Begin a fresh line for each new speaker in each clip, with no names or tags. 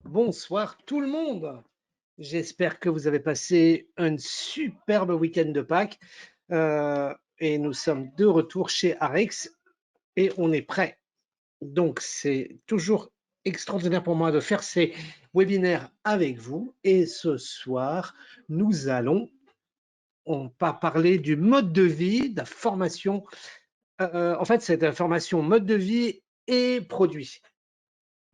Bonsoir tout le monde. J'espère que vous avez passé un superbe week-end de Pâques et nous sommes de retour chez Arex et on est prêt. Donc c'est toujours extraordinaire pour moi de faire ces webinaires avec vous et ce soir nous allons on va parler du mode de vie, de la formation. En fait, c'est la formation mode de vie et produit.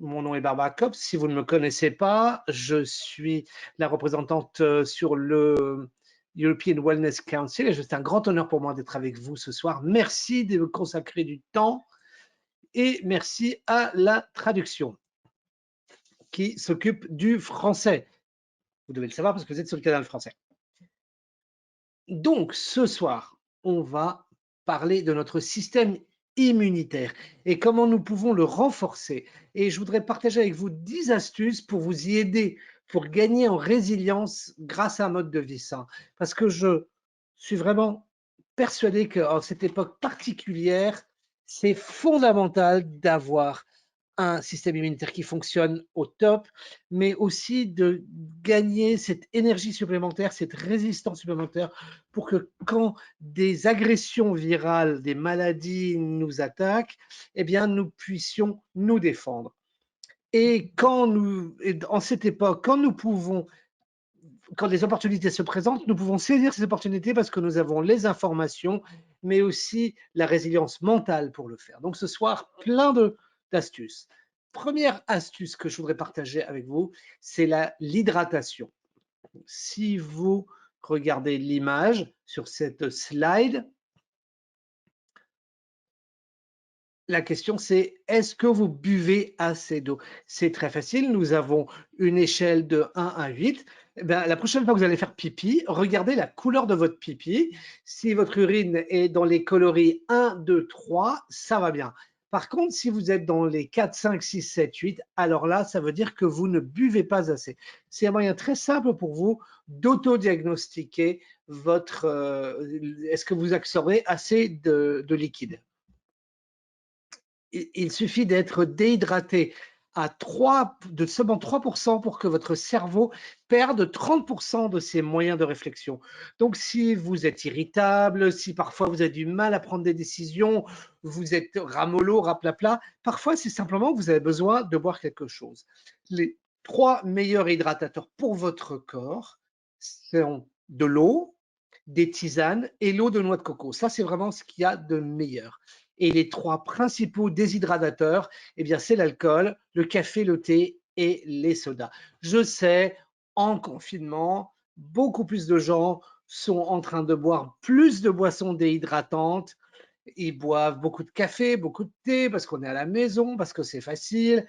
Mon nom est Barbara Kopp. Si vous ne me connaissez pas, je suis la représentante sur le European Wellness Council et c'est un grand honneur pour moi d'être avec vous ce soir. Merci de me consacrer du temps et merci à la traduction qui s'occupe du français. Vous devez le savoir parce que vous êtes sur le canal français. Donc, ce soir, on va parler de notre système immunitaire et comment nous pouvons le renforcer. Et je voudrais partager avec vous 10 astuces pour vous y aider, pour gagner en résilience grâce à un mode de vie sain. Parce que je suis vraiment persuadé qu'en cette époque particulière, c'est fondamental d'avoir un système immunitaire qui fonctionne au top, mais aussi de gagner cette énergie supplémentaire, cette résistance supplémentaire pour que quand des agressions virales, des maladies nous attaquent, eh bien, nous puissions nous défendre. Et en cette époque, quand les opportunités se présentent, nous pouvons saisir ces opportunités parce que nous avons les informations, mais aussi la résilience mentale pour le faire. Donc ce soir, plein d'astuces. Première astuce que je voudrais partager avec vous, c'est l'hydratation. Si vous regardez l'image sur cette slide, la question c'est est-ce que vous buvez assez d'eau? C'est très facile, nous avons une échelle de 1 à 8. Eh bien, la prochaine fois que vous allez faire pipi, regardez la couleur de votre pipi. Si votre urine est dans les coloris 1, 2, 3, ça va bien. Par contre, si vous êtes dans les 4, 5, 6, 7, 8, alors là, ça veut dire que vous ne buvez pas assez. C'est un moyen très simple pour vous d'autodiagnostiquer votre est-ce que vous absorbez assez de liquide. Il suffit d'être déhydraté de seulement 3% pour que votre cerveau perde 30% de ses moyens de réflexion. Donc, si vous êtes irritable, si parfois vous avez du mal à prendre des décisions, vous êtes ramollo, raplapla, parfois c'est simplement que vous avez besoin de boire quelque chose. Les 3 meilleurs hydratateurs pour votre corps sont de l'eau, des tisanes et l'eau de noix de coco. Ça, c'est vraiment ce qu'il y a de meilleur. Et les 3 principaux déshydratateurs, eh bien, c'est l'alcool, le café, le thé et les sodas. Je sais, en confinement, beaucoup plus de gens sont en train de boire plus de boissons déhydratantes. Ils boivent beaucoup de café, beaucoup de thé parce qu'on est à la maison, parce que c'est facile.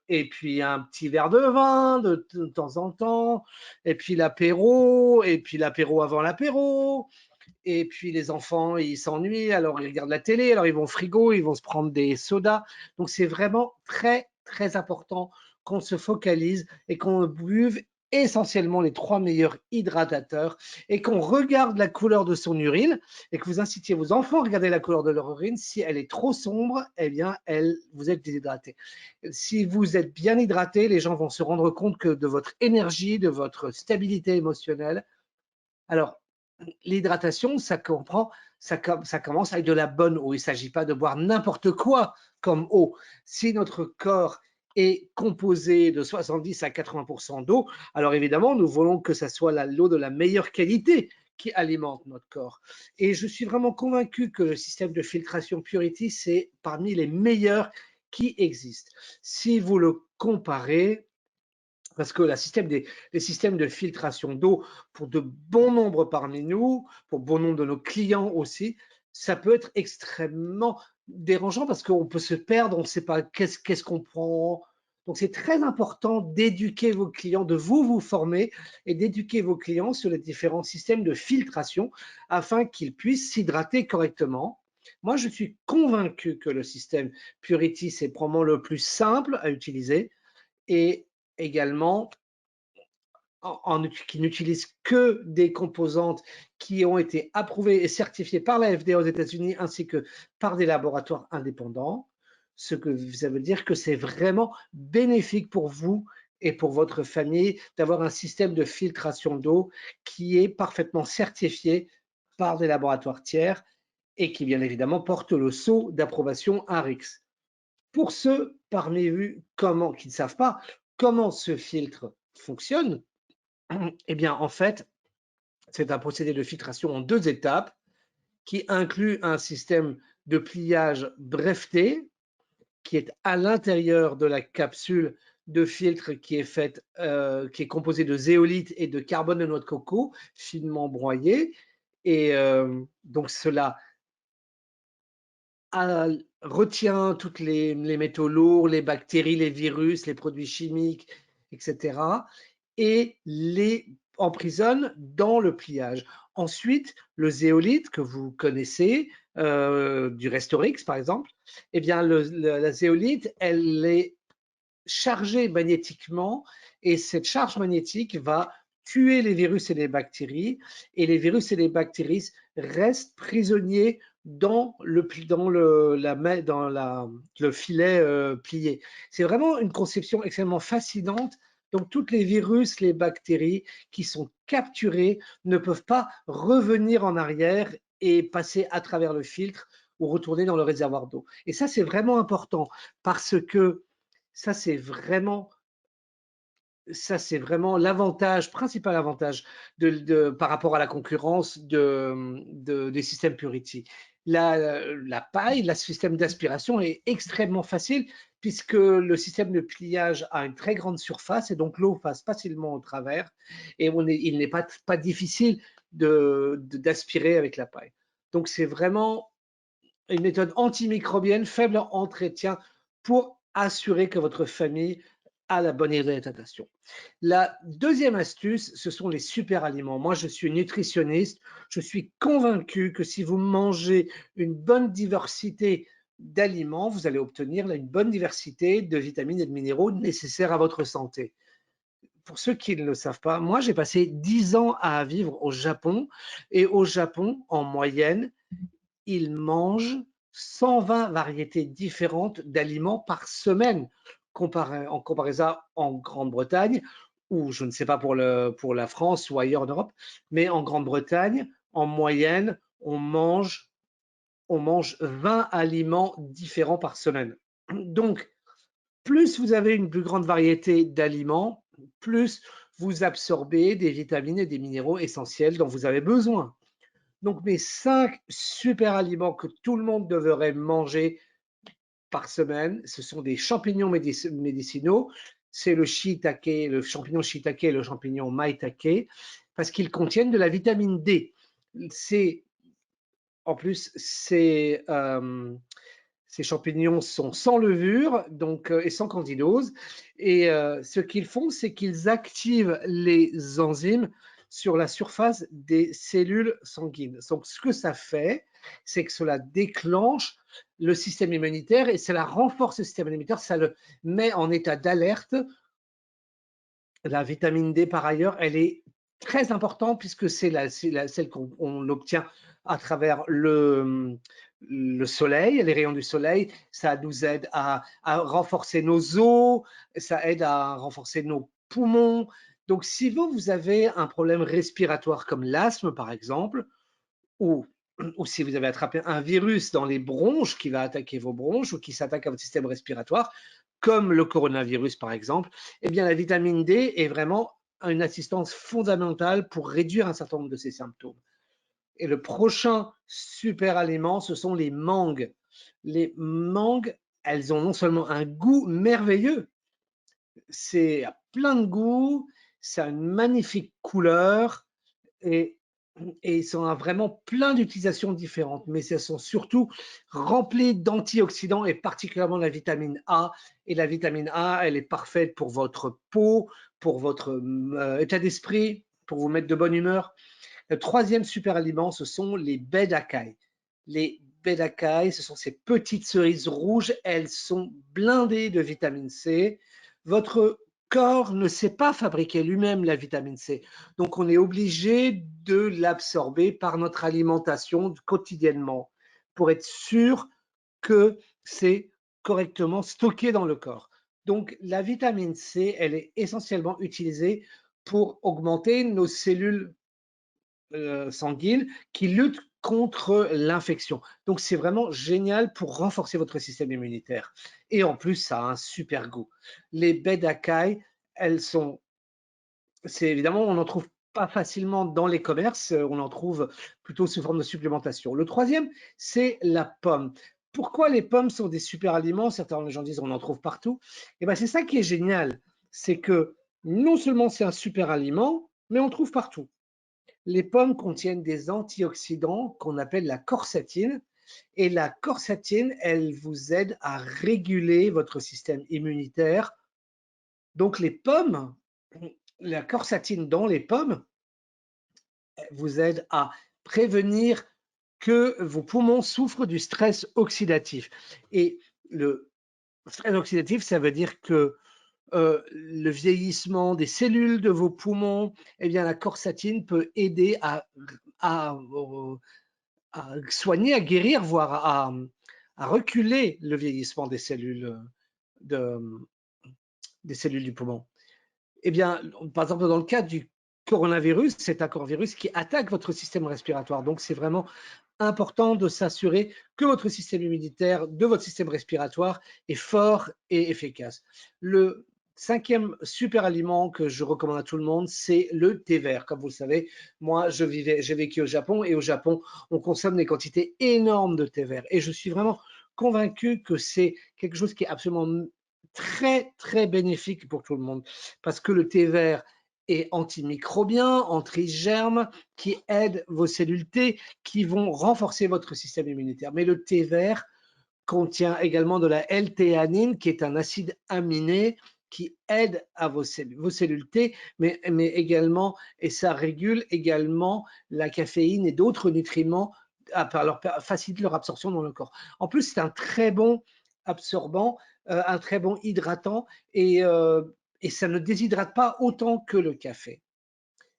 Et puis un petit verre de vin de temps en temps. Et puis l'apéro, et puis l'apéro avant l'apéro. Et puis les enfants, ils s'ennuient, alors ils regardent la télé, alors ils vont au frigo, ils vont se prendre des sodas. Donc c'est vraiment très, très important qu'on se focalise et qu'on buve essentiellement les 3 meilleurs hydratateurs et qu'on regarde la couleur de son urine et que vous incitiez vos enfants à regarder la couleur de leur urine. Si elle est trop sombre, eh bien, vous êtes déshydraté. Si vous êtes bien hydraté, les gens vont se rendre compte que de votre énergie, de votre stabilité émotionnelle. Alors, l'hydratation, ça commence avec de la bonne eau. Il ne s'agit pas de boire n'importe quoi comme eau. Si notre corps est composé de 70 à 80% d'eau, alors évidemment, nous voulons que ce soit l'eau de la meilleure qualité qui alimente notre corps. Et je suis vraiment convaincu que le système de filtration Purity, c'est parmi les meilleurs qui existent. Si vous le comparez, parce que les systèmes de filtration d'eau, pour de bons nombres parmi nous, pour bon nombre de nos clients aussi, ça peut être extrêmement dérangeant parce qu'on peut se perdre, on ne sait pas qu'est-ce qu'on prend. Donc, c'est très important d'éduquer vos clients, de vous former et d'éduquer vos clients sur les différents systèmes de filtration afin qu'ils puissent s'hydrater correctement. Moi, je suis convaincu que le système Purity, c'est probablement le plus simple à utiliser et également qui n'utilisent que des composantes qui ont été approuvées et certifiées par la FDA aux États-Unis ainsi que par des laboratoires indépendants. ce que ça veut dire que c'est vraiment bénéfique pour vous et pour votre famille d'avoir un système de filtration d'eau qui est parfaitement certifié par des laboratoires tiers et qui, bien évidemment, porte le sceau d'approbation ARIX. Pour ceux parmi vous qui ne savent pas comment ce filtre fonctionne, eh bien, en fait, c'est un procédé de filtration en 2 étapes qui inclut un système de pliage breveté qui est à l'intérieur de la capsule de filtre qui est composée de zéolite et de carbone de noix de coco finement broyé. Et donc cela retient tous les métaux lourds, les bactéries, les virus, les produits chimiques, etc. et les emprisonne dans le pliage. Ensuite, le zéolite que vous connaissez, du Restorix par exemple, eh bien la zéolite, elle est chargée magnétiquement et cette charge magnétique va tuer les virus et les bactéries et les virus et les bactéries restent prisonniers dans le filet plié. C'est vraiment une conception extrêmement fascinante. Donc, toutes les virus, les bactéries qui sont capturés ne peuvent pas revenir en arrière et passer à travers le filtre ou retourner dans le réservoir d'eau. Et ça, c'est vraiment important parce que ça, c'est vraiment l'avantage, principal avantage par rapport à la concurrence des systèmes Purity. La paille, le système d'aspiration est extrêmement facile puisque le système de pliage a une très grande surface et donc l'eau passe facilement au travers et il n'est pas difficile d'aspirer avec la paille. Donc c'est vraiment une méthode antimicrobienne, faible en entretien pour assurer que votre famille a la bonne hydratation. La deuxième astuce, ce sont les super aliments. Moi, je suis nutritionniste. Je suis convaincu que si vous mangez une bonne diversité d'aliments, vous allez obtenir une bonne diversité de vitamines et de minéraux nécessaires à votre santé. Pour ceux qui ne le savent pas, moi, j'ai passé 10 ans à vivre au Japon. Et au Japon, en moyenne, ils mangent 120 variétés différentes d'aliments par semaine, en comparaison en Grande-Bretagne, ou je ne sais pas pour la France ou ailleurs en Europe, mais en Grande-Bretagne, en moyenne, on mange 20 aliments différents par semaine. Donc, plus vous avez une plus grande variété d'aliments, plus vous absorbez des vitamines et des minéraux essentiels dont vous avez besoin. Donc, mes 5 super aliments que tout le monde devrait manger par semaine, ce sont des champignons médicinaux. C'est le shiitake, le champignon shiitake et le champignon maitake, parce qu'ils contiennent de la vitamine D. En plus, ces champignons sont sans levure et sans candidose. Et ce qu'ils font, c'est qu'ils activent les enzymes sur la surface des cellules sanguines. Donc, ce que ça fait, c'est que cela déclenche le système immunitaire et cela renforce le système immunitaire, ça le met en état d'alerte. La vitamine D, par ailleurs, elle est très importante puisque c'est celle qu'on obtient à travers le soleil, les rayons du soleil. Ça nous aide à renforcer nos os, ça aide à renforcer nos poumons. Donc, si vous avez un problème respiratoire comme l'asthme, par exemple, ou si vous avez attrapé un virus dans les bronches qui va attaquer vos bronches ou qui s'attaque à votre système respiratoire, comme le coronavirus par exemple, eh bien la vitamine D est vraiment une assistance fondamentale pour réduire un certain nombre de ces symptômes. Et le prochain super aliment, ce sont les mangues. Les mangues, elles ont non seulement un goût merveilleux, c'est plein de goût, ça a une magnifique couleur et ils sont vraiment plein d'utilisations différentes, mais elles sont surtout remplies d'antioxydants et particulièrement la vitamine A. Et la vitamine A, elle est parfaite pour votre peau, pour votre état d'esprit, pour vous mettre de bonne humeur. Le troisième super aliment, ce sont les baies d'acaille. Les baies d'acaille, ce sont ces petites cerises rouges, elles sont blindées de vitamine C. Votre corps ne sait pas fabriquer lui-même la vitamine C. Donc, on est obligé de l'absorber par notre alimentation quotidiennement pour être sûr que c'est correctement stockée dans le corps. Donc, la vitamine C, elle est essentiellement utilisée pour augmenter nos cellules sanguines qui luttent contre l'infection. Donc, c'est vraiment génial pour renforcer votre système immunitaire. Et en plus, ça a un super goût. Les baies d'acaille, elles sont, c'est évidemment, on n'en trouve pas facilement dans les commerces, on en trouve plutôt sous forme de supplémentation. Le troisième, c'est la pomme. Pourquoi les pommes sont des super aliments? Certains gens disent on en trouve partout. Et ben c'est ça qui est génial, c'est que non seulement c'est un super aliment, mais on trouve partout. Les pommes contiennent des antioxydants qu'on appelle la quercétine. Et la quercétine, elle vous aide à réguler votre système immunitaire. Donc les pommes, la quercétine dans les pommes vous aide à prévenir que vos poumons souffrent du stress oxydatif. Et le stress oxydatif, ça veut dire que le vieillissement des cellules de vos poumons, eh bien, la quercétine peut aider à, à soigner, à guérir, voire à reculer le vieillissement de, des cellules du poumon. Eh bien, par exemple, dans le cas du coronavirus, c'est un coronavirus qui attaque votre système respiratoire. Donc, c'est vraiment important de s'assurer que votre système immunitaire, de votre système respiratoire est fort et efficace. Le cinquième super aliment que je recommande à tout le monde, c'est le thé vert. Comme vous le savez, moi, j'ai vécu au Japon et au Japon, on consomme des quantités énormes de thé vert. Et je suis vraiment convaincu que c'est quelque chose qui est absolument très, très bénéfique pour tout le monde parce que le thé vert est antimicrobien, anti-germe, qui aide vos cellules T qui vont renforcer votre système immunitaire. Mais le thé vert contient également de la L-théanine, qui est un acide aminé qui aide à vos cellules T, mais également, et ça régule également la caféine et d'autres nutriments, facilite leur absorption dans le corps. En plus, c'est un très bon absorbant, un très bon hydratant, et ça ne déshydrate pas autant que le café.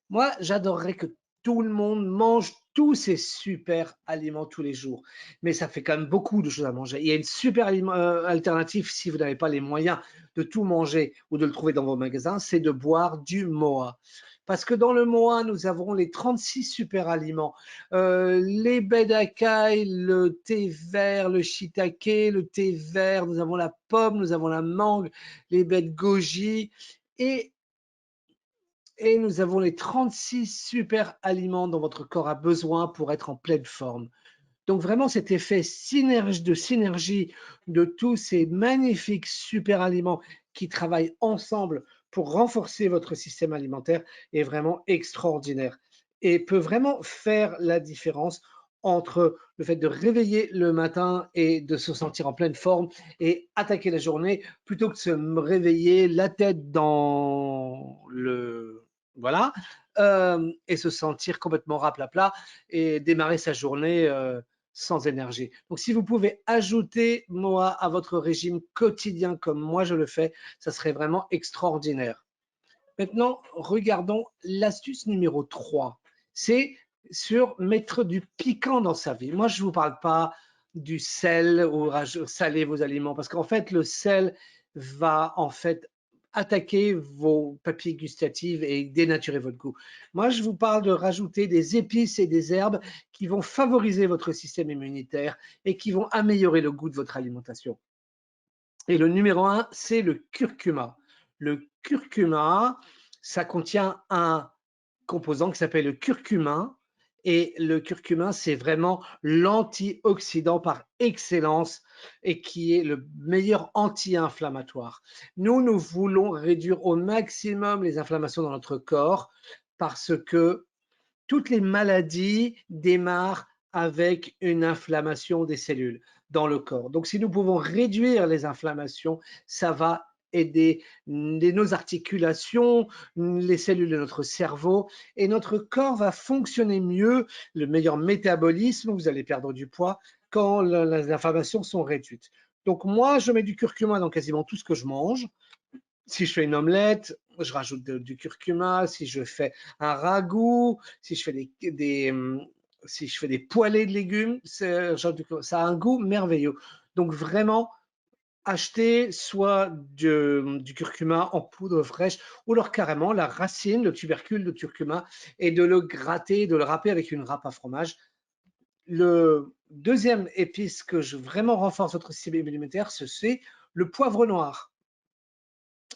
Moi, j'adorerais que tout le monde mange tous ces super aliments tous les jours. Mais ça fait quand même beaucoup de choses à manger. Il y a une super alternative si vous n'avez pas les moyens de tout manger ou de le trouver dans vos magasins, c'est de boire du MOA. Parce que dans le MOA, nous avons les 36 super aliments. Les baies d'acaille, le thé vert, le shiitake, le thé vert, nous avons la pomme, nous avons la mangue, les baies de goji. Et nous avons les 36 super aliments dont votre corps a besoin pour être en pleine forme. Donc vraiment cet effet de synergie de tous ces magnifiques super aliments qui travaillent ensemble pour renforcer votre système alimentaire est vraiment extraordinaire et peut vraiment faire la différence entre le fait de réveiller le matin et de se sentir en pleine forme et attaquer la journée plutôt que de se réveiller la tête dans le voilà et se sentir complètement raplapla et démarrer sa journée sans énergie. Donc, si vous pouvez ajouter MOA à votre régime quotidien comme moi je le fais, ça serait vraiment extraordinaire. Maintenant, regardons l'astuce numéro 3. C'est sur mettre du piquant dans sa vie. Moi, je ne vous parle pas du sel ou saler vos aliments parce qu'en fait, le sel va en fait attaquer vos papilles gustatives et dénaturer votre goût. Moi, je vous parle de rajouter des épices et des herbes qui vont favoriser votre système immunitaire et qui vont améliorer le goût de votre alimentation. Et le numéro 1, c'est le curcuma. Le curcuma, ça contient un composant qui s'appelle le curcumin. Et le curcumin, c'est vraiment l'antioxydant par excellence et qui est le meilleur anti-inflammatoire. Nous voulons réduire au maximum les inflammations dans notre corps parce que toutes les maladies démarrent avec une inflammation des cellules dans le corps. Donc, si nous pouvons réduire les inflammations, ça va aider nos articulations, les cellules de notre cerveau, et notre corps va fonctionner mieux, le meilleur métabolisme, vous allez perdre du poids quand les inflammations sont réduites. Donc, moi, je mets du curcuma dans quasiment tout ce que je mange. Si je fais une omelette, je rajoute du curcuma. Si je fais un ragoût, si je fais si je fais des poêlées de légumes, ça a un goût merveilleux. Donc vraiment, acheter soit du curcuma en poudre fraîche ou alors carrément la racine, le tubercule de curcuma et de le gratter, de le râper avec une râpe à fromage. Le deuxième épice que je vraiment renforce votre système immunitaire, c'est le poivre noir.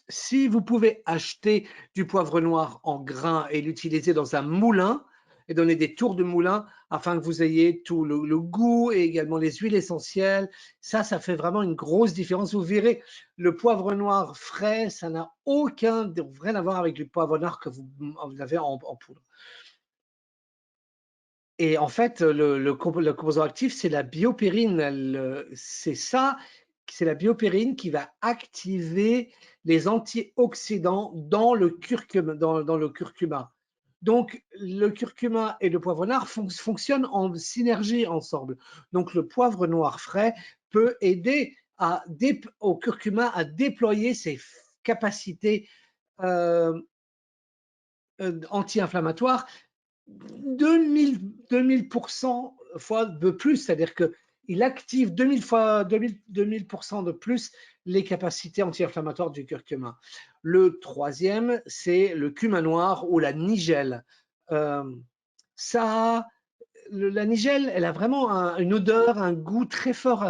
Si vous pouvez acheter du poivre noir en grains et l'utiliser dans un moulin et donner des tours de moulin afin que vous ayez tout le goût et également les huiles essentielles, ça fait vraiment une grosse différence. Vous verrez, le poivre noir frais, ça n'a rien à voir avec le poivre noir que vous avez en poudre. Et en fait, le composant actif, c'est la biopérine. C'est la biopérine qui va activer les antioxydants dans le curcuma. Donc, le curcuma et le poivre noir fonctionnent en synergie ensemble. Donc, le poivre noir frais peut aider au curcuma à déployer ses capacités euh, anti-inflammatoires 2000% fois de plus, c'est-à-dire qu'il active 2000 fois 2000% de plus les capacités anti-inflammatoires du curcuma. Le troisième, c'est le cumin noir ou la nigelle. Euh, la nigelle, elle a vraiment une odeur, un goût très fort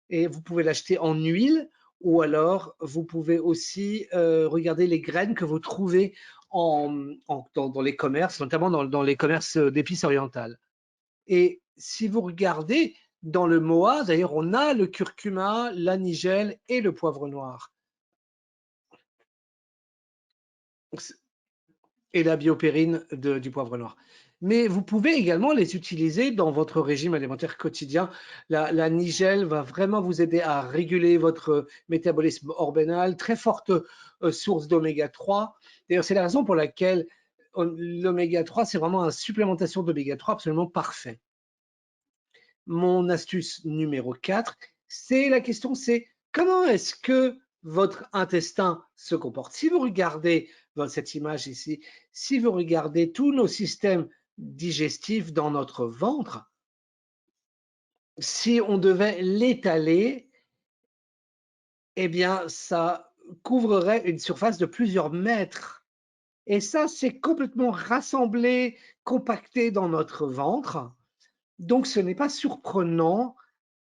et vous pouvez l'acheter en huile ou alors vous pouvez aussi regarder les graines que vous trouvez dans les commerces, notamment dans les commerces d'épices orientales. Et si vous regardez dans le MOA, d'ailleurs, on a le curcuma, la nigelle et le poivre noir. Et la biopérine du poivre noir. Mais vous pouvez également les utiliser dans votre régime alimentaire quotidien. La nigelle va vraiment vous aider à réguler votre métabolisme orvénal, très forte source d'oméga 3. D'ailleurs, c'est la raison pour laquelle l'oméga 3, c'est vraiment une supplémentation d'oméga 3 absolument parfait. Mon astuce numéro 4, c'est la question, c'est comment est-ce que votre intestin se comporte? Si vous regardez cette image ici, si vous regardez tous nos systèmes digestifs dans notre ventre, si on devait l'étaler, eh bien, ça couvrirait une surface de plusieurs mètres. Et ça, c'est complètement rassemblé, compacté dans notre ventre. Donc, ce n'est pas surprenant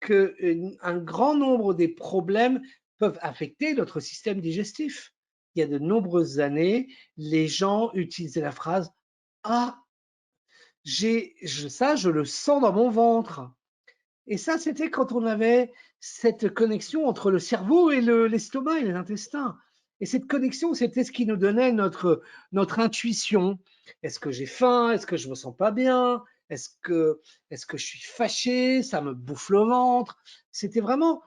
qu'un grand nombre des problèmes peuvent affecter notre système digestif. Il y a de nombreuses années, les gens utilisaient la phrase « Ah, je le sens dans mon ventre ». Et ça, c'était quand on avait cette connexion entre le cerveau et l'estomac et les intestins. Et cette connexion, c'était ce qui nous donnait notre intuition. Est-ce que j'ai faim? Est-ce que je me sens pas bien? Est-ce que je suis fâché? Ça me bouffe le ventre. C'était vraiment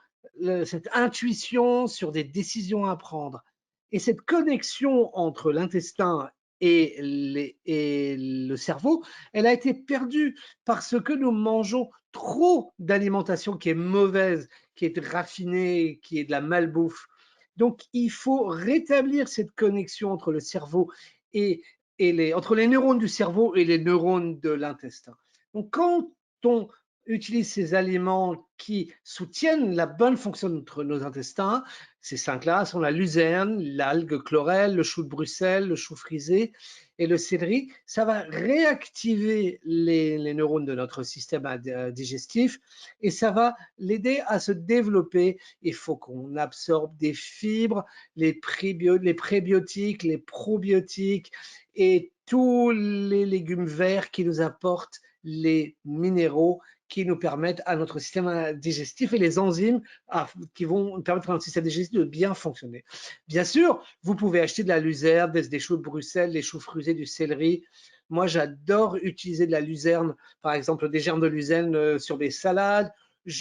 cette intuition sur des décisions à prendre. Et cette connexion entre l'intestin et le cerveau, elle a été perdue parce que nous mangeons trop d'alimentation qui est mauvaise, qui est raffinée, qui est de la malbouffe. Donc, il faut rétablir cette connexion entre le cerveau entre les neurones du cerveau et les neurones de l'intestin. Donc, quand on utilise ces aliments qui soutiennent la bonne fonction de nos intestins, ces cinq-là sont la luzerne, l'algue chlorelle, le chou de Bruxelles, le chou frisé et le céleri. Ça va réactiver les neurones de notre système digestif et ça va l'aider à se développer. Il faut qu'on absorbe des fibres, les prébiotiques, les probiotiques et tous les légumes verts qui nous apportent les minéraux qui nous permettent à notre système digestif et les enzymes qui vont permettre à notre système digestif de bien fonctionner. Bien sûr, vous pouvez acheter de la luzerne, des choux de Bruxelles, des choux frisés, du céleri. Moi, j'adore utiliser de la luzerne, par exemple des germes de luzerne sur des salades.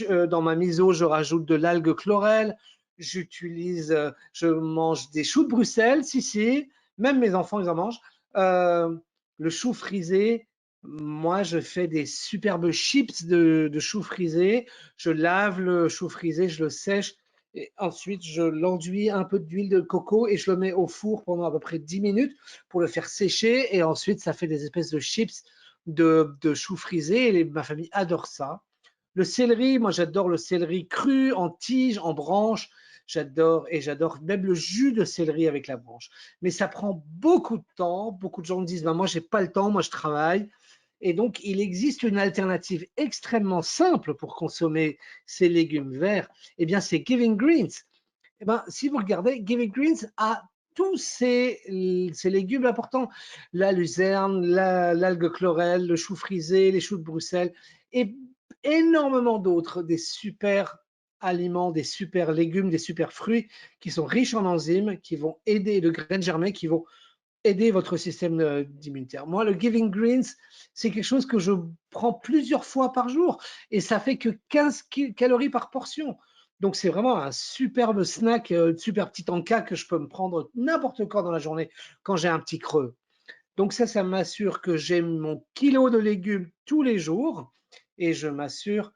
Dans ma miso, je rajoute de l'algue chlorelle. Je mange des choux de Bruxelles, si, même mes enfants, ils en mangent. Le chou frisé, moi, je fais des superbes chips de chou frisé. Je lave le chou frisé, je le sèche et ensuite je l'enduis un peu d'huile de coco et je le mets au four pendant à peu près 10 minutes pour le faire sécher et ensuite ça fait des espèces de chips de chou frisé et ma famille adore ça. Le céleri, moi j'adore le céleri cru, en tige, en branche. j'adore, et j'adore même le jus de céleri avec la branche. Mais ça prend beaucoup de temps. Beaucoup de gens me disent, ben, moi, j'ai pas le temps, moi, je travaille. Et donc, il existe une alternative extrêmement simple pour consommer ces légumes verts. Eh bien, c'est Giving Greens. Eh ben, si vous regardez, Giving Greens a tous ces légumes importants, la luzerne, l'algue chlorelle, le chou frisé, les choux de Bruxelles et énormément d'autres, des super aliments, des super légumes, des super fruits qui sont riches en enzymes, qui vont aider le grain germé, qui vont aider votre système immunitaire. Moi, le Giving Greens, c'est quelque chose que je prends plusieurs fois par jour et ça fait que 15 calories par portion. Donc, c'est vraiment un superbe snack, super petit encas que je peux me prendre n'importe quand dans la journée quand j'ai un petit creux. Donc, ça m'assure que j'ai mon kilo de légumes tous les jours et je m'assure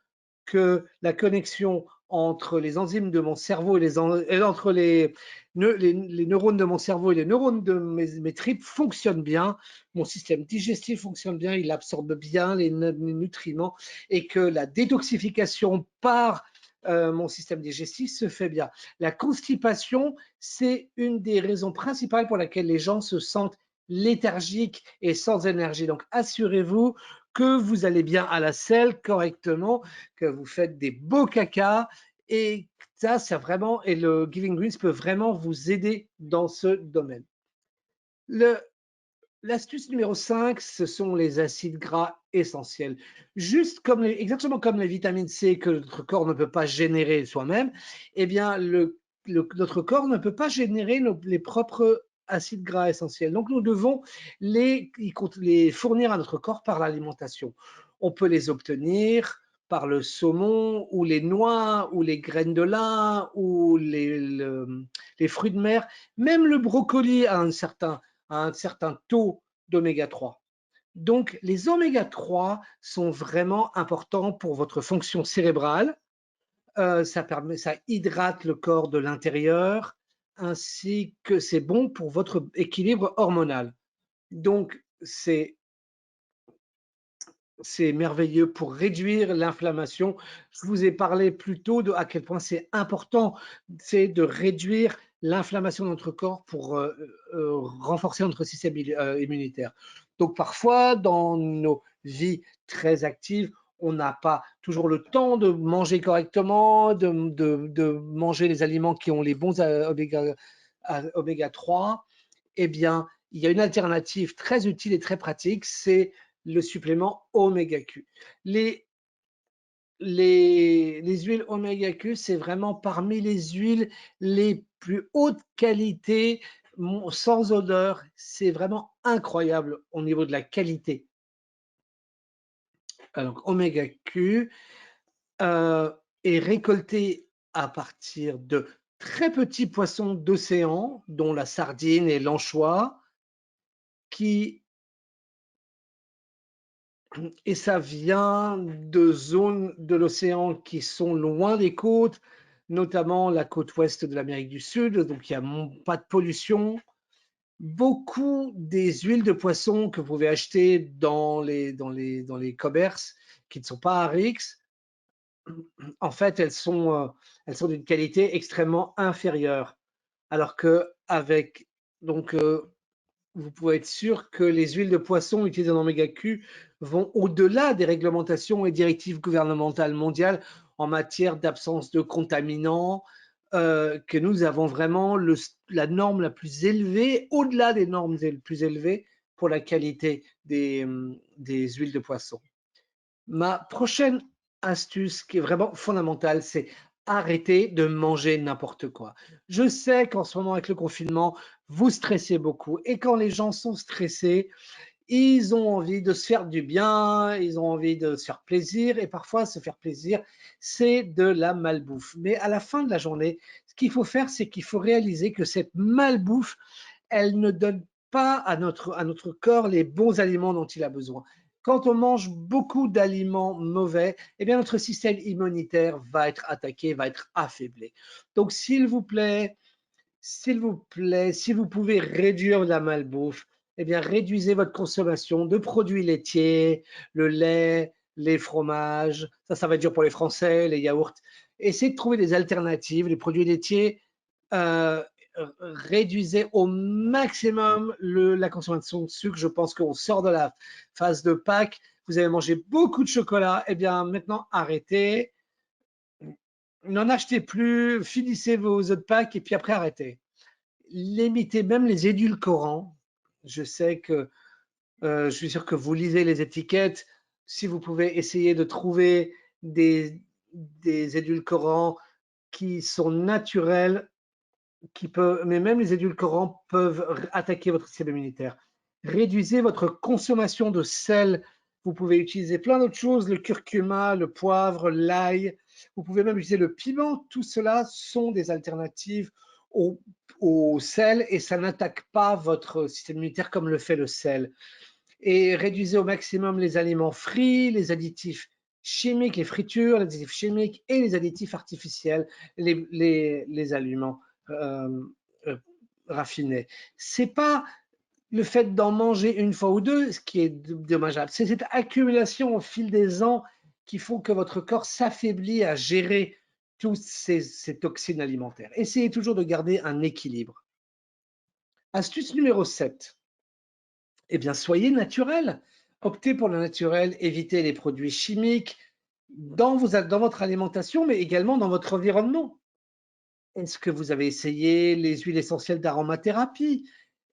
que la connexion entre les enzymes de mon cerveau et entre les neurones de mon cerveau et les neurones de mes tripes fonctionnent bien. Mon système digestif fonctionne bien, il absorbe bien les nutriments et que la détoxification par mon système digestif se fait bien. La constipation, c'est une des raisons principales pour laquelle les gens se sentent léthargiques et sans énergie. Donc, assurez-vous que vous allez bien à la selle correctement, que vous faites des beaux cacas et ça vraiment, et le Giving Greens peut vraiment vous aider dans ce domaine. L'astuce numéro 5, ce sont les acides gras essentiels. Exactement comme les vitamines C que notre corps ne peut pas générer soi-même, eh bien, notre corps ne peut pas générer les propres acides gras essentiels. Donc, nous devons les fournir à notre corps par l'alimentation. On peut les obtenir par le saumon ou les noix ou les graines de lin ou les fruits de mer. Même le brocoli a un certain taux d'oméga 3. Donc, les oméga 3 sont vraiment importants pour votre fonction cérébrale. Ça hydrate le corps de l'intérieur, ainsi que c'est bon pour votre équilibre hormonal. Donc, c'est merveilleux pour réduire l'inflammation. Je vous ai parlé plus tôt de à quel point c'est important, c'est de réduire l'inflammation de notre corps pour renforcer notre système immunitaire. Donc parfois, dans nos vies très actives, on n'a pas toujours le temps de manger correctement, de manger les aliments qui ont les bons oméga 3. Eh bien, il y a une alternative très utile et très pratique, c'est le supplément Oméga Q. Les huiles Oméga Q, c'est vraiment parmi les huiles les plus haute qualité, sans odeur. C'est vraiment incroyable au niveau de la qualité. Alors, Oméga Q est récolté à partir de très petits poissons d'océan, dont la sardine et l'anchois, et ça vient de zones de l'océan qui sont loin des côtes, notamment la côte ouest de l'Amérique du Sud, donc il n'y a pas de pollution. Beaucoup des huiles de poisson que vous pouvez acheter dans les commerces qui ne sont pas Arix, en fait, elles sont d'une qualité extrêmement inférieure. Alors que vous pouvez être sûr que les huiles de poisson utilisées en oméga Q vont au-delà des réglementations et directives gouvernementales mondiales en matière d'absence de contaminants, que nous avons vraiment la norme la plus élevée, au-delà des normes les plus élevées pour la qualité des huiles de poisson. Ma prochaine astuce qui est vraiment fondamentale, c'est arrêter de manger n'importe quoi. Je sais qu'en ce moment, avec le confinement, vous stressez beaucoup. Et quand les gens sont stressés, ils ont envie de se faire du bien, ils ont envie de se faire plaisir. Et parfois, se faire plaisir, c'est de la malbouffe. Mais à la fin de la journée, ce qu'il faut faire, c'est qu'il faut réaliser que cette malbouffe, elle ne donne pas à notre corps les bons aliments dont il a besoin. Quand on mange beaucoup d'aliments mauvais, eh bien notre système immunitaire va être attaqué, va être affaibli. Donc s'il vous plaît, si vous pouvez réduire la malbouffe, eh bien réduisez votre consommation de produits laitiers, le lait, les fromages, ça va être dur pour les Français, les yaourts, essayez de trouver des alternatives. Les produits laitiers, réduisez au maximum la consommation de sucre. Je pense qu'on sort de la phase de Pâques. Vous avez mangé beaucoup de chocolat. Eh bien, maintenant, arrêtez. N'en achetez plus. Finissez vos œufs de Pâques et puis après, arrêtez. Limitez même les édulcorants. Je sais que je suis sûr que vous lisez les étiquettes. Si vous pouvez essayer de trouver des édulcorants qui sont naturels, mais même les édulcorants peuvent attaquer votre système immunitaire. Réduisez votre consommation de sel. Vous pouvez utiliser plein d'autres choses, le curcuma, le poivre, l'ail. Vous pouvez même utiliser le piment. Tout cela sont des alternatives au sel et ça n'attaque pas votre système immunitaire comme le fait le sel. Et réduisez au maximum les aliments frits, les additifs chimiques, les fritures, les additifs chimiques et les additifs artificiels, les aliments raffinés. C'est pas le fait d'en manger une fois ou deux ce qui est dommageable, c'est cette accumulation au fil des ans qui font que votre corps s'affaiblit à gérer toutes ces toxines alimentaires. Essayez toujours de garder un équilibre. Astuce numéro 7. Eh bien, soyez naturel. Optez pour le naturel, évitez les produits chimiques dans votre alimentation, mais également dans votre environnement. Est-ce que vous avez essayé les huiles essentielles d'aromathérapie?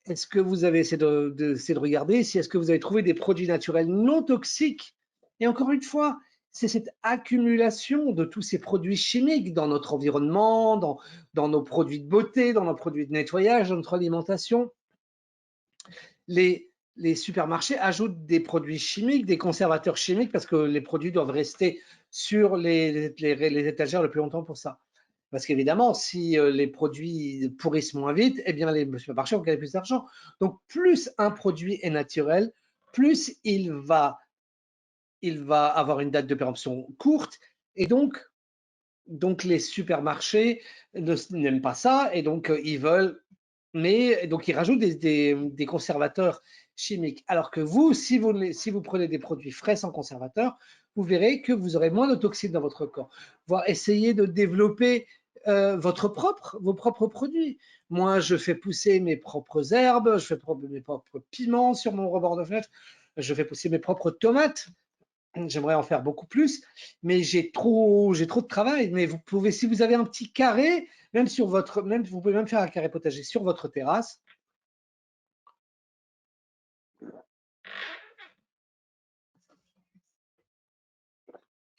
Est-ce que vous avez essayé de regarder si est-ce que vous avez trouvé des produits naturels non toxiques? Et encore une fois, c'est cette accumulation de tous ces produits chimiques dans notre environnement, dans nos produits de beauté, dans nos produits de nettoyage, dans notre alimentation. Les supermarchés ajoutent des produits chimiques, des conservateurs chimiques, parce que les produits doivent rester sur les étagères le plus longtemps pour ça. Parce qu'évidemment, si les produits pourrissent moins vite, eh bien les supermarchés vont gagner plus d'argent. Donc, plus un produit est naturel, plus il va avoir une date de péremption courte, et donc les supermarchés n'aiment pas ça, et donc ils veulent, mais donc ils rajoutent des conservateurs chimiques. Alors que vous, si vous prenez des produits frais sans conservateur, vous verrez que vous aurez moins de toxines dans votre corps. Voire essayer de développer vos propres produits. Moi, je fais pousser mes propres herbes, je fais mes propres piments sur mon rebord de fenêtre, je fais pousser mes propres tomates. J'aimerais en faire beaucoup plus, mais j'ai trop de travail. Mais vous pouvez, si vous avez un petit carré, vous pouvez même faire un carré potager sur votre terrasse.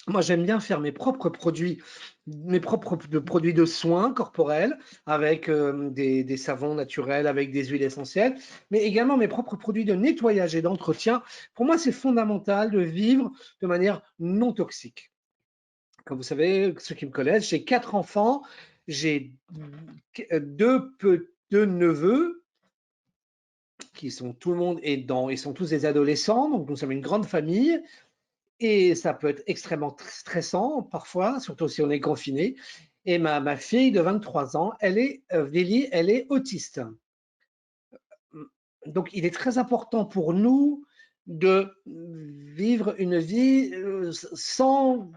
Moi, j'aime bien faire mes propres produits de soins corporels avec des savons naturels, avec des huiles essentielles, mais également mes propres produits de nettoyage et d'entretien. Pour moi, c'est fondamental de vivre de manière non toxique. Comme vous savez, ceux qui me connaissent, j'ai 4 enfants, j'ai deux neveux qui sont tout le monde est dans, ils sont tous des adolescents, donc nous sommes une grande famille et ça peut être extrêmement stressant parfois, surtout si on est confiné. Et ma fille de 23 ans, Vélie, elle est autiste. Donc il est très important pour nous de vivre une vie sans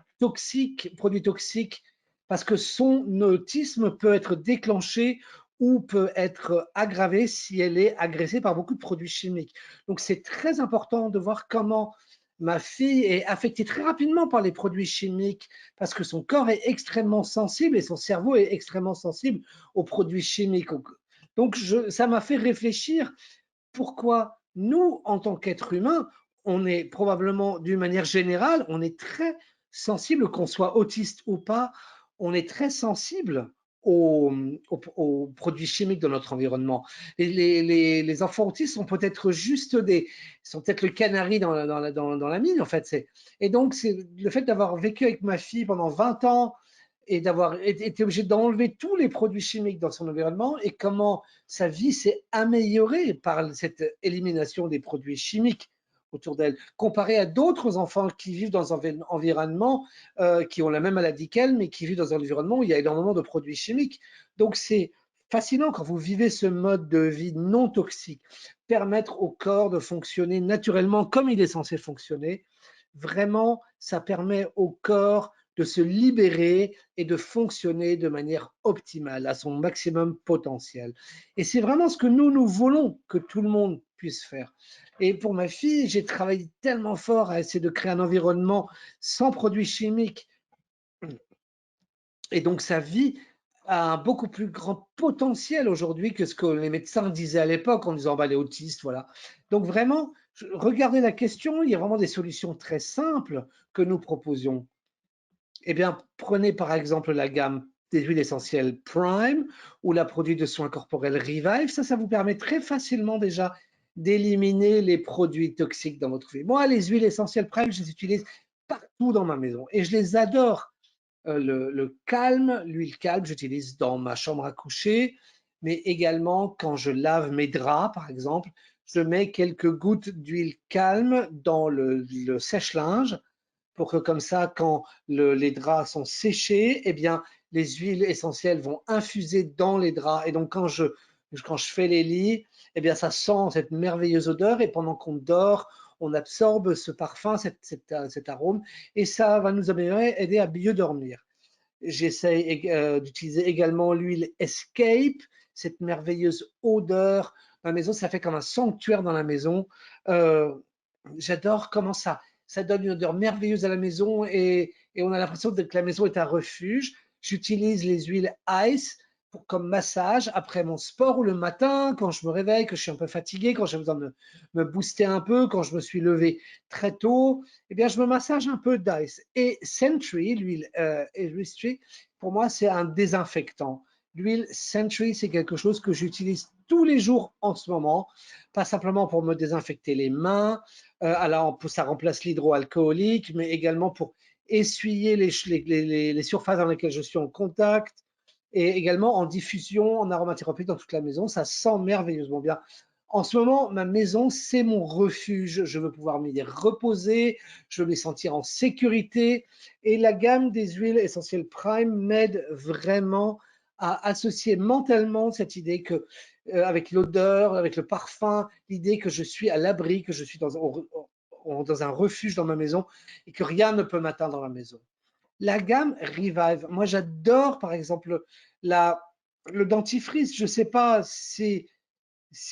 produits toxiques, parce que son autisme peut être déclenché ou peut être aggravé si elle est agressée par beaucoup de produits chimiques. Donc c'est très important de voir comment ma fille est affectée très rapidement par les produits chimiques, parce que son corps est extrêmement sensible et son cerveau est extrêmement sensible aux produits chimiques. Donc ça m'a fait réfléchir pourquoi nous, en tant qu'êtres humains, on est probablement, d'une manière générale, on est très sensible, qu'on soit autiste ou pas, on est très sensible aux produits chimiques de notre environnement. Les enfants autistes sont peut-être sont peut-être le canari dans la mine, en fait. Et donc, c'est le fait d'avoir vécu avec ma fille pendant 20 ans et d'avoir été obligé d'enlever tous les produits chimiques dans son environnement et comment sa vie s'est améliorée par cette élimination des produits chimiques autour d'elle, comparé à d'autres enfants qui vivent dans un environnement qui ont la même maladie qu'elle, mais qui vivent dans un environnement où il y a énormément de produits chimiques. Donc c'est fascinant quand vous vivez ce mode de vie non toxique, permettre au corps de fonctionner naturellement comme il est censé fonctionner. Vraiment, ça permet au corps de se libérer et de fonctionner de manière optimale, à son maximum potentiel. Et c'est vraiment ce que nous voulons que tout le monde puisse faire. Et pour ma fille, j'ai travaillé tellement fort à essayer de créer un environnement sans produits chimiques. Et donc, sa vie a un beaucoup plus grand potentiel aujourd'hui que ce que les médecins disaient à l'époque en disant bah, elle est autiste, voilà. Donc, vraiment, regardez la question, il y a vraiment des solutions très simples que nous proposions. Eh bien, prenez par exemple la gamme des huiles essentielles Prime ou la produit de soins corporels Revive. Ça vous permet très facilement déjà d'éliminer les produits toxiques dans votre vie. Moi, les huiles essentielles Prime, je les utilise partout dans ma maison et je les adore. Le calme, l'huile calme, j'utilise dans ma chambre à coucher, mais également quand je lave mes draps, par exemple, je mets quelques gouttes d'huile calme dans le sèche-linge pour que comme ça, quand les draps sont séchés, eh bien, les huiles essentielles vont infuser dans les draps. Et donc, quand je fais les lits, eh bien, ça sent cette merveilleuse odeur. Et pendant qu'on dort, on absorbe ce parfum, cet arôme, et ça va nous aider à mieux dormir. J'essaie d'utiliser également l'huile Escape, cette merveilleuse odeur dans la maison. Ça fait comme un sanctuaire dans la maison. J'adore comment ça donne une odeur merveilleuse à la maison et on a l'impression que la maison est un refuge. J'utilise les huiles Ice comme massage après mon sport ou le matin, quand je me réveille, que je suis un peu fatigué, quand j'ai besoin de me booster un peu, quand je me suis levé très tôt, eh bien, je me massage un peu d'Ice. Et Sentry, l'huile Sentry, pour moi, c'est un désinfectant. L'huile Sentry, c'est quelque chose que j'utilise tous les jours en ce moment, pas simplement pour me désinfecter les mains, alors ça remplace l'hydroalcoolique, mais également pour essuyer les surfaces dans lesquelles je suis en contact, et également en diffusion, en aromathérapie dans toute la maison. Ça sent merveilleusement bien. En ce moment, ma maison, c'est mon refuge. Je veux pouvoir m'y reposer, je veux me sentir en sécurité. Et la gamme des huiles essentielles Prime m'aide vraiment à associer mentalement cette idée que, avec l'odeur, avec le parfum, l'idée que je suis à l'abri, que je suis dans un refuge dans ma maison et que rien ne peut m'atteindre dans la maison. La gamme Revive, moi j'adore par exemple le dentifrice. Je ne sais pas si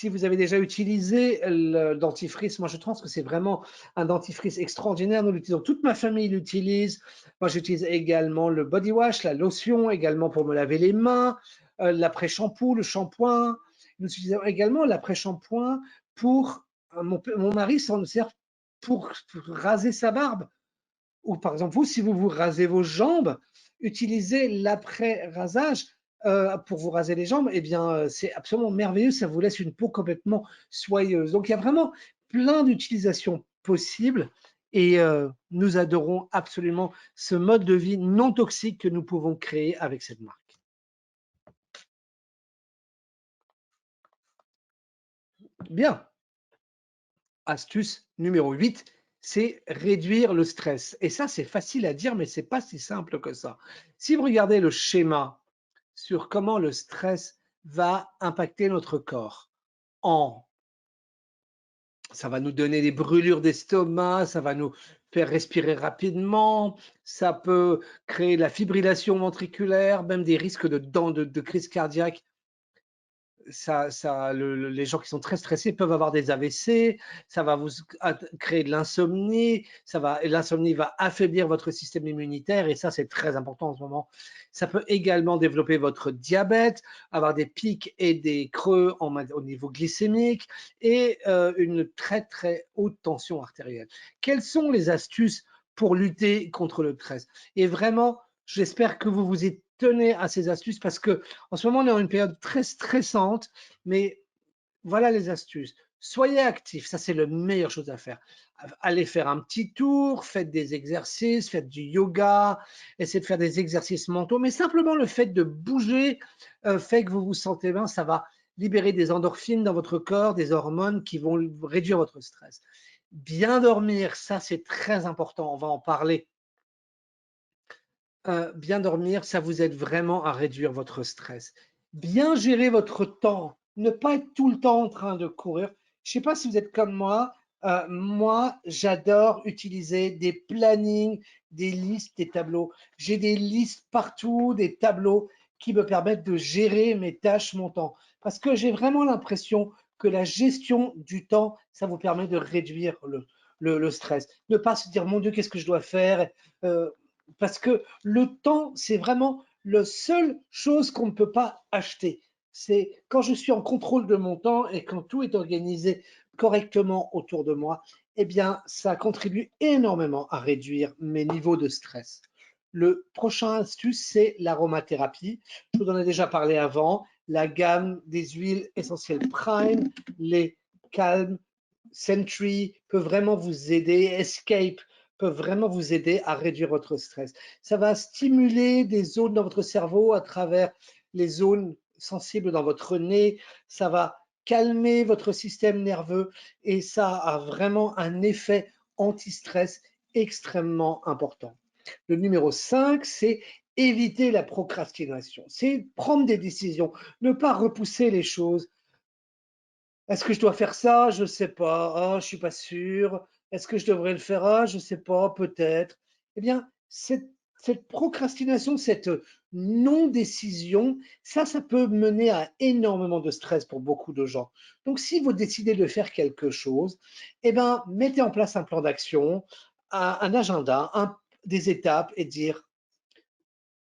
vous avez déjà utilisé le dentifrice. Moi je pense que c'est vraiment un dentifrice extraordinaire. Nous l'utilisons, toute ma famille l'utilise. Moi j'utilise également le body wash, la lotion, également pour me laver les mains, l'après-shampoo, le shampoing. Nous utilisons également l'après-shampoing pour, mon mari s'en sert pour raser sa barbe. Ou par exemple, vous, si vous vous rasez vos jambes, utilisez l'après-rasage pour vous raser les jambes. Eh bien, c'est absolument merveilleux. Ça vous laisse une peau complètement soyeuse. Donc, il y a vraiment plein d'utilisations possibles. Et nous adorons absolument ce mode de vie non toxique que nous pouvons créer avec cette marque. Bien. Astuce numéro 8, c'est réduire le stress. Et ça, c'est facile à dire, mais ce n'est pas si simple que ça. Si vous regardez le schéma sur comment le stress va impacter notre corps, ça va nous donner des brûlures d'estomac, ça va nous faire respirer rapidement, ça peut créer de la fibrillation ventriculaire, même des risques de crise cardiaque. Les gens qui sont très stressés peuvent avoir des AVC, ça va vous créer de l'insomnie, l'insomnie va affaiblir votre système immunitaire et ça c'est très important en ce moment. Ça peut également développer votre diabète, avoir des pics et des creux au niveau glycémique et une très haute tension artérielle. Quelles sont les astuces pour lutter contre le stress? Et vraiment, j'espère que vous vous y tenez à ces astuces parce que en ce moment, on est dans une période très stressante, mais voilà les astuces. Soyez actifs, ça c'est la meilleure chose à faire. Allez faire un petit tour, faites des exercices, faites du yoga, essayez de faire des exercices mentaux, mais simplement le fait de bouger fait que vous vous sentez bien, ça va libérer des endorphines dans votre corps, des hormones qui vont réduire votre stress. Bien dormir, ça c'est très important, on va en parler. Bien dormir, ça vous aide vraiment à réduire votre stress. Bien gérer votre temps, ne pas être tout le temps en train de courir. Je ne sais pas si vous êtes comme moi, Moi, j'adore utiliser des plannings, des listes, des tableaux. J'ai des listes partout, des tableaux qui me permettent de gérer mes tâches, mon temps. Parce que j'ai vraiment l'impression que la gestion du temps, ça vous permet de réduire le stress. Ne pas se dire, mon Dieu, qu'est-ce que je dois faire? Euh, Parce que le temps, c'est vraiment la seule chose qu'on ne peut pas acheter. C'est quand je suis en contrôle de mon temps et quand tout est organisé correctement autour de moi, eh bien, ça contribue énormément à réduire mes niveaux de stress. Le prochain astuce, c'est l'aromathérapie. Je vous en ai déjà parlé avant. La gamme des huiles essentielles Prime, les calmes, Sentry peut vraiment vous aider, Escape peut vraiment vous aider à réduire votre stress. Ça va stimuler des zones dans votre cerveau à travers les zones sensibles dans votre nez. Ça va calmer votre système nerveux et ça a vraiment un effet anti-stress extrêmement important. Le numéro 5, c'est éviter la procrastination. C'est prendre des décisions, ne pas repousser les choses. Est-ce que je dois faire ça? Je ne sais pas. Ah, je suis pas sûr. Est-ce que je devrais le faire? Ah, je ne sais pas, peut-être. Eh bien, cette procrastination, cette non-décision, ça peut mener à énormément de stress pour beaucoup de gens. Donc, si vous décidez de faire quelque chose, eh bien, mettez en place un plan d'action, un agenda, des étapes et dire,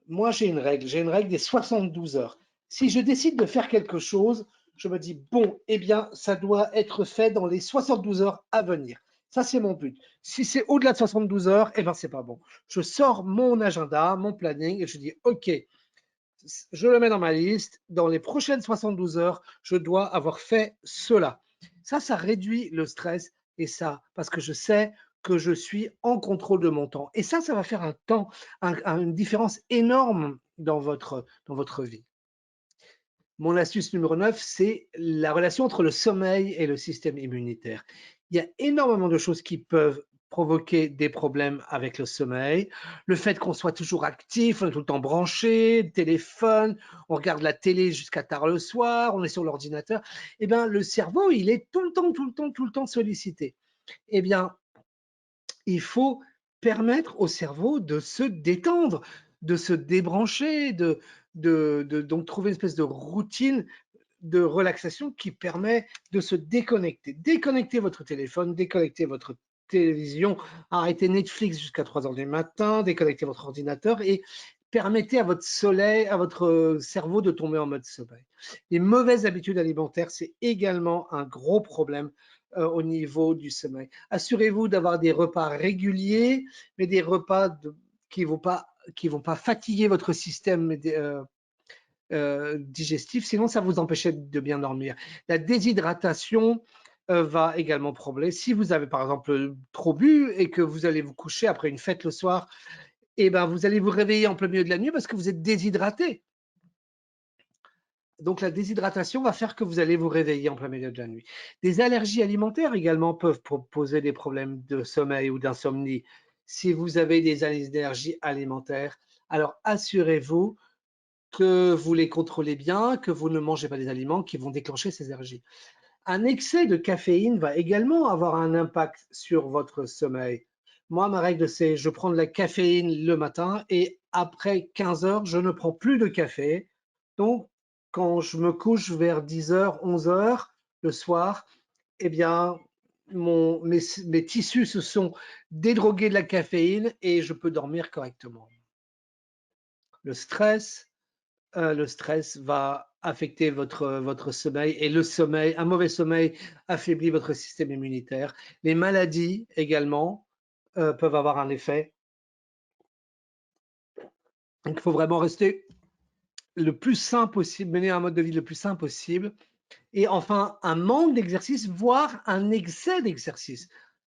moi, j'ai une règle des 72 heures. Si je décide de faire quelque chose, je me dis, bon, eh bien, ça doit être fait dans les 72 heures à venir. Ça, c'est mon but. Si c'est au-delà de 72 heures, eh bien, c'est pas bon. Je sors mon agenda, mon planning et je dis, OK, je le mets dans ma liste. Dans les prochaines 72 heures, je dois avoir fait cela. Ça réduit le stress et ça, parce que je sais que je suis en contrôle de mon temps. Et ça va faire une différence énorme dans votre vie. Mon astuce numéro 9, c'est la relation entre le sommeil et le système immunitaire. Il y a énormément de choses qui peuvent provoquer des problèmes avec le sommeil. Le fait qu'on soit toujours actif, on est tout le temps branché, téléphone, on regarde la télé jusqu'à tard le soir, on est sur l'ordinateur. Eh bien, le cerveau, il est tout le temps, tout le temps, tout le temps sollicité. Eh bien, il faut permettre au cerveau de se détendre, de se débrancher, donc trouver une espèce de routine de relaxation qui permet de se déconnecter. Déconnecter votre téléphone, déconnecter votre télévision, arrêter Netflix jusqu'à 3 heures du matin, déconnecter votre ordinateur et permettez à votre soleil, à votre cerveau de tomber en mode sommeil. Les mauvaises habitudes alimentaires, c'est également un gros problème au niveau du sommeil. Assurez-vous d'avoir des repas réguliers, mais des repas qui ne vont pas fatiguer votre système digestif, sinon ça vous empêchait de bien dormir. La déshydratation va également problème. Si vous avez par exemple trop bu et que vous allez vous coucher après une fête le soir, et ben vous allez vous réveiller en plein milieu de la nuit parce que vous êtes déshydraté. Donc la déshydratation va faire que vous allez vous réveiller en plein milieu de la nuit. Des allergies alimentaires également peuvent poser des problèmes de sommeil ou d'insomnie. Si vous avez des allergies alimentaires, alors assurez-vous que vous les contrôlez bien, que vous ne mangez pas des aliments qui vont déclencher ces allergies. Un excès de caféine va également avoir un impact sur votre sommeil. Moi, ma règle, c'est je prends de la caféine le matin et après 15 heures, je ne prends plus de café. Donc, quand je me couche vers 10 heures, 11 heures le soir, eh bien, mes tissus se sont dédrogués de la caféine et je peux dormir correctement. Le stress, le stress va affecter votre sommeil et le sommeil, un mauvais sommeil affaiblit votre système immunitaire. Les maladies également peuvent avoir un effet. Donc, il faut vraiment rester le plus sain possible, mener un mode de vie le plus sain possible. Et enfin, un manque d'exercice, voire un excès d'exercice,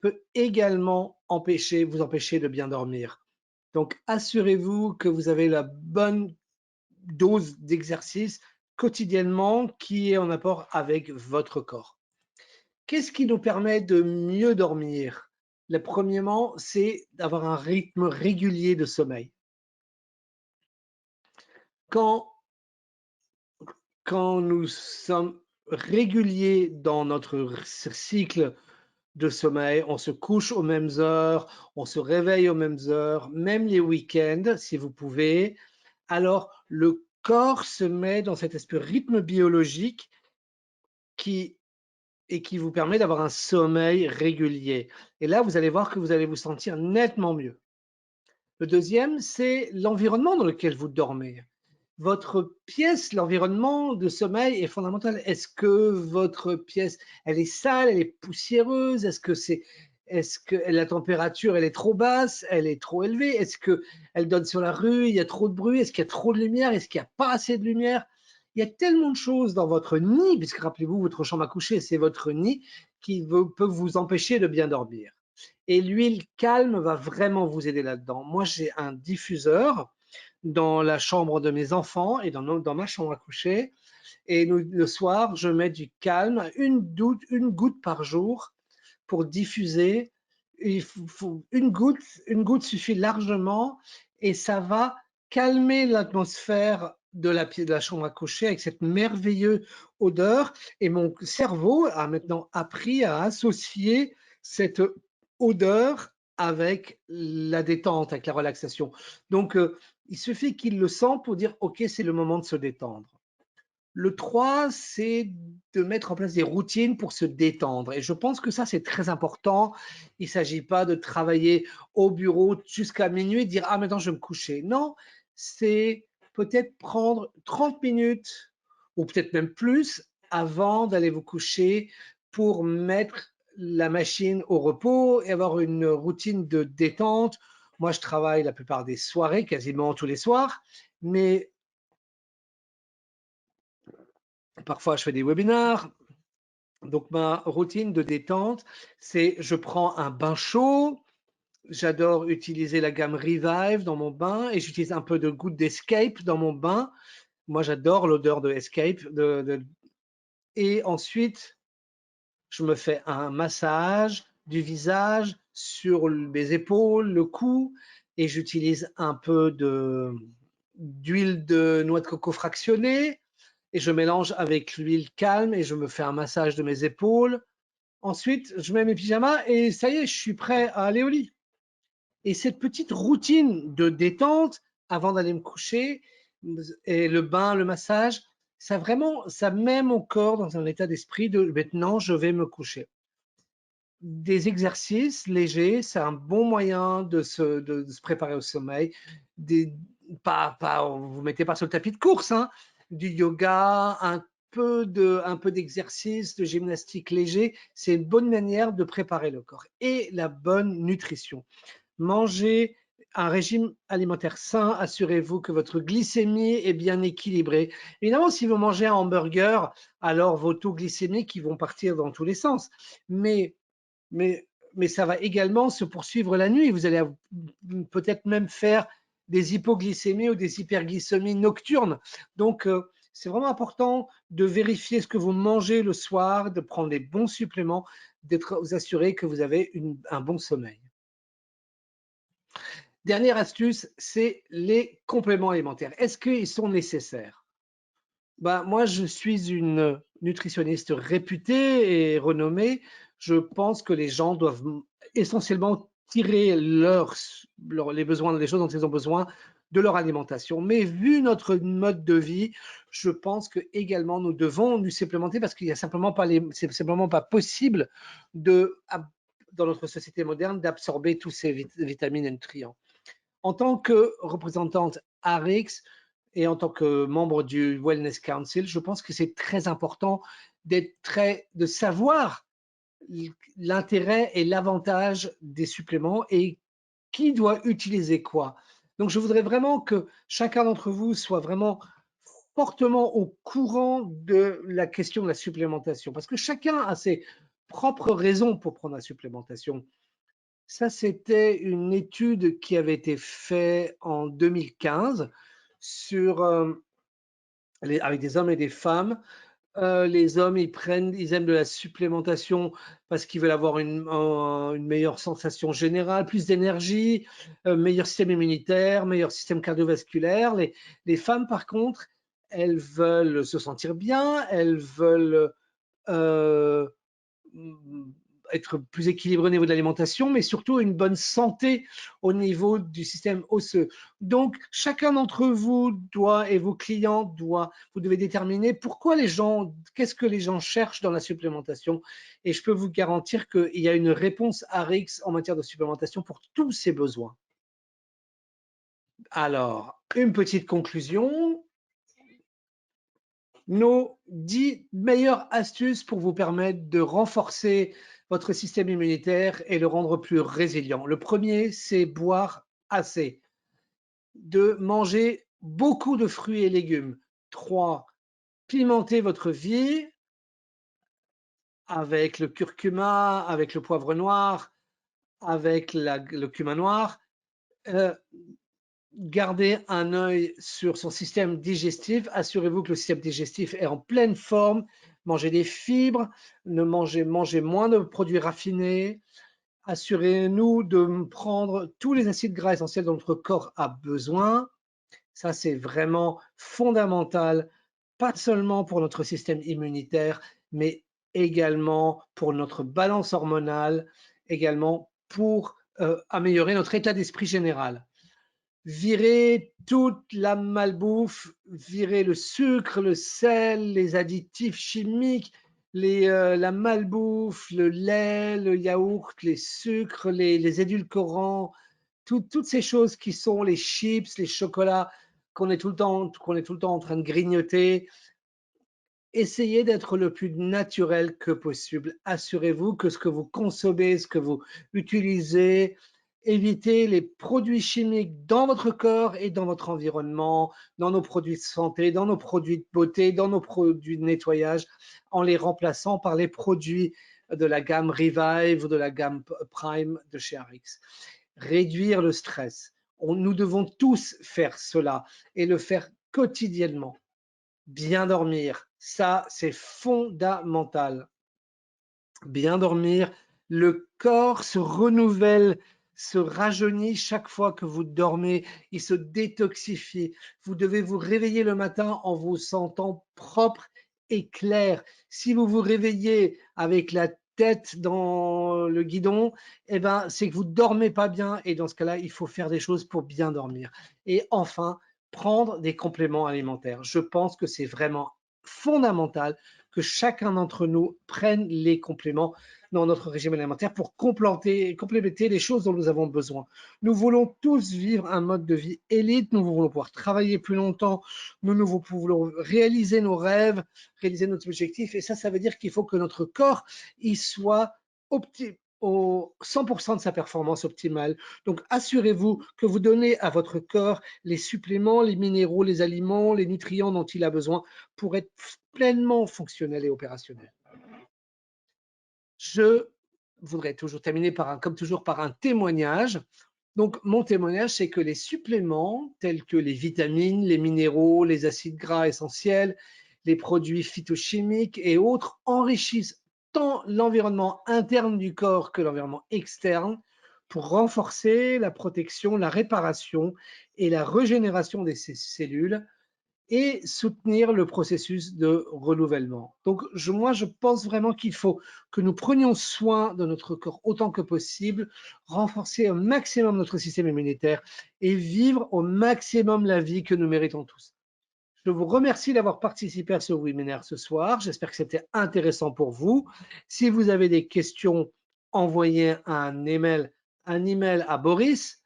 peut également vous empêcher de bien dormir. Donc, assurez-vous que vous avez la bonne dose d'exercice quotidiennement qui est en apport avec votre corps. Qu'est-ce qui nous permet de mieux dormir? Premièrement, c'est d'avoir un rythme régulier de sommeil. Quand, quand nous sommes réguliers dans notre cycle de sommeil, on se couche aux mêmes heures, on se réveille aux mêmes heures, même les week-ends si vous pouvez. Alors le corps se met dans cet espèce de rythme biologique qui qui vous permet d'avoir un sommeil régulier. Et là, vous allez voir que vous allez vous sentir nettement mieux. Le deuxième, c'est l'environnement dans lequel vous dormez. Votre pièce, l'environnement de sommeil est fondamental. Est-ce que votre pièce, elle est sale, elle est poussiéreuse? Est-ce que la température, elle est trop basse, elle est trop élevée? Est-ce que elle donne sur la rue, il y a trop de bruit? Est-ce qu'il y a trop de lumière? Est-ce qu'il n'y a pas assez de lumière? Il y a tellement de choses dans votre nid, puisque rappelez-vous, votre chambre à coucher, c'est votre nid qui peut vous empêcher de bien dormir. Et l'huile calme va vraiment vous aider là-dedans. Moi, j'ai un diffuseur dans la chambre de mes enfants et dans ma chambre à coucher. Et le soir, je mets du calme, une goutte par jour pour diffuser. Une goutte suffit largement et ça va calmer l'atmosphère de la chambre à coucher avec cette merveilleuse odeur. Et mon cerveau a maintenant appris à associer cette odeur avec la détente, avec la relaxation. Donc, il suffit qu'il le sente pour dire, OK, c'est le moment de se détendre. Le 3, c'est de mettre en place des routines pour se détendre. Et je pense que ça, c'est très important. Il ne s'agit pas de travailler au bureau jusqu'à minuit et dire, ah, maintenant, je vais me coucher. Non, c'est peut-être prendre 30 minutes ou peut-être même plus avant d'aller vous coucher pour mettre la machine au repos et avoir une routine de détente. Moi, je travaille la plupart des soirées, quasiment tous les soirs, mais parfois, je fais des webinars. Donc, ma routine de détente, c'est je prends un bain chaud. J'adore utiliser la gamme Revive dans mon bain et j'utilise un peu de gouttes d'Escape dans mon bain. Moi, j'adore l'odeur de Escape. Et ensuite, je me fais un massage du visage sur mes épaules, le cou, et j'utilise un peu d'huile de noix de coco fractionnée et je mélange avec l'huile calme et je me fais un massage de mes épaules. Ensuite, je mets mes pyjamas et ça y est, je suis prêt à aller au lit. Et cette petite routine de détente avant d'aller me coucher, et le bain, le massage, ça met mon corps dans un état d'esprit de maintenant, je vais me coucher. Des exercices légers, c'est un bon moyen de se préparer au sommeil. Vous ne mettez pas sur le tapis de course, hein, du yoga, un peu d'exercice, de gymnastique léger, c'est une bonne manière de préparer le corps. Et la bonne nutrition. Mangez un régime alimentaire sain, assurez-vous que votre glycémie est bien équilibrée. Évidemment, si vous mangez un hamburger, alors vos taux glycémiques vont partir dans tous les sens. Mais mais, mais ça va également se poursuivre la nuit. Vous allez peut-être même faire des hypoglycémies ou des hyperglycémies nocturnes. Donc, c'est vraiment important de vérifier ce que vous mangez le soir, de prendre les bons suppléments, d'être vous assurer que vous avez un bon sommeil. Dernière astuce, c'est les compléments alimentaires. Est-ce qu'ils sont nécessaires? Bah, moi, je suis une nutritionniste réputée et renommée. Je pense que les gens doivent essentiellement tirer les besoins, les choses dont ils ont besoin de leur alimentation. Mais vu notre mode de vie, je pense que également nous devons nous supplémenter parce qu'il y a simplement pas c'est simplement pas possible dans notre société moderne d'absorber tous ces vitamines et nutriments. En tant que représentante ARIX et en tant que membre du Wellness Council, je pense que c'est très important de savoir l'intérêt et l'avantage des suppléments et qui doit utiliser quoi. Donc, je voudrais vraiment que chacun d'entre vous soit vraiment fortement au courant de la question de la supplémentation, parce que chacun a ses propres raisons pour prendre la supplémentation. Ça, c'était une étude qui avait été faite en 2015 avec des hommes et des femmes. Les hommes, ils aiment de la supplémentation parce qu'ils veulent avoir une meilleure sensation générale, plus d'énergie, meilleur système immunitaire, meilleur système cardiovasculaire. Les femmes, par contre, elles veulent se sentir bien, elles veulent euh, être plus équilibré au niveau de l'alimentation, mais surtout une bonne santé au niveau du système osseux. Donc, chacun d'entre vous doit, et vos clients vous devez déterminer pourquoi qu'est-ce que les gens cherchent dans la supplémentation. Et je peux vous garantir qu'il y a une réponse à RX en matière de supplémentation pour tous ces besoins. Alors, une petite conclusion. Nos 10 meilleures astuces pour vous permettre de renforcer votre système immunitaire et le rendre plus résilient. Le premier, c'est boire assez, de manger beaucoup de fruits et légumes. 3, pimenter votre vie avec le curcuma, avec le poivre noir, avec le cumin noir. Gardez un œil sur son système digestif. Assurez-vous que le système digestif est en pleine forme. Mangez des fibres, mangez moins de produits raffinés. Assurez-nous de prendre tous les acides gras essentiels dont notre corps a besoin. Ça, c'est vraiment fondamental, pas seulement pour notre système immunitaire, mais également pour notre balance hormonale, également pour améliorer notre état d'esprit général. Virez toute la malbouffe, virez le sucre, le sel, les additifs chimiques, la malbouffe, le lait, le yaourt, les sucres, les édulcorants, toutes ces choses qui sont les chips, les chocolats qu'on est tout le temps en train de grignoter. Essayez d'être le plus naturel que possible. Assurez-vous que ce que vous consommez, ce que vous utilisez, évitez les produits chimiques dans votre corps et dans votre environnement, dans nos produits de santé, dans nos produits de beauté, dans nos produits de nettoyage, en les remplaçant par les produits de la gamme Revive ou de la gamme Prime de chez RX. Réduire le stress. Nous devons tous faire cela et le faire quotidiennement. Bien dormir, ça c'est fondamental. Bien dormir, le corps se renouvelle, se rajeunit chaque fois que vous dormez, il se détoxifie. Vous devez vous réveiller le matin en vous sentant propre et clair. Si vous vous réveillez avec la tête dans le guidon, eh ben, c'est que vous ne dormez pas bien et dans ce cas-là, il faut faire des choses pour bien dormir. Et enfin, prendre des compléments alimentaires. Je pense que c'est vraiment fondamental que chacun d'entre nous prenne les compléments dans notre régime alimentaire pour compléter les choses dont nous avons besoin. Nous voulons tous vivre un mode de vie élite, nous voulons pouvoir travailler plus longtemps, nous voulons réaliser nos rêves, réaliser nos objectifs, et ça veut dire qu'il faut que notre corps il soit au 100% de sa performance optimale. Donc, assurez-vous que vous donnez à votre corps les suppléments, les minéraux, les aliments, les nutriments dont il a besoin pour être pleinement fonctionnel et opérationnel. Je voudrais toujours terminer comme toujours par un témoignage. Donc, mon témoignage, c'est que les suppléments tels que les vitamines, les minéraux, les acides gras essentiels, les produits phytochimiques et autres enrichissent tant l'environnement interne du corps que l'environnement externe pour renforcer la protection, la réparation et la régénération des cellules et soutenir le processus de renouvellement. Donc, moi, je pense vraiment qu'il faut que nous prenions soin de notre corps autant que possible, renforcer au maximum notre système immunitaire et vivre au maximum la vie que nous méritons tous. Je vous remercie d'avoir participé à ce webinaire ce soir. J'espère que c'était intéressant pour vous. Si vous avez des questions, envoyez un email à Boris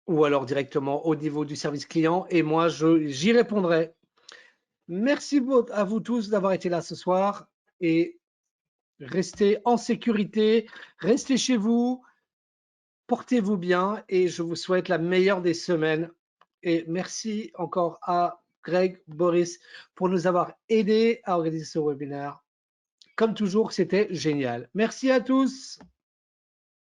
ou alors directement au niveau du service client et moi, j'y répondrai. Merci à vous tous d'avoir été là ce soir et restez en sécurité, restez chez vous, portez-vous bien et je vous souhaite la meilleure des semaines. Et merci encore à Greg, Boris, pour nous avoir aidés à organiser ce webinaire. Comme toujours, c'était génial. Merci à tous.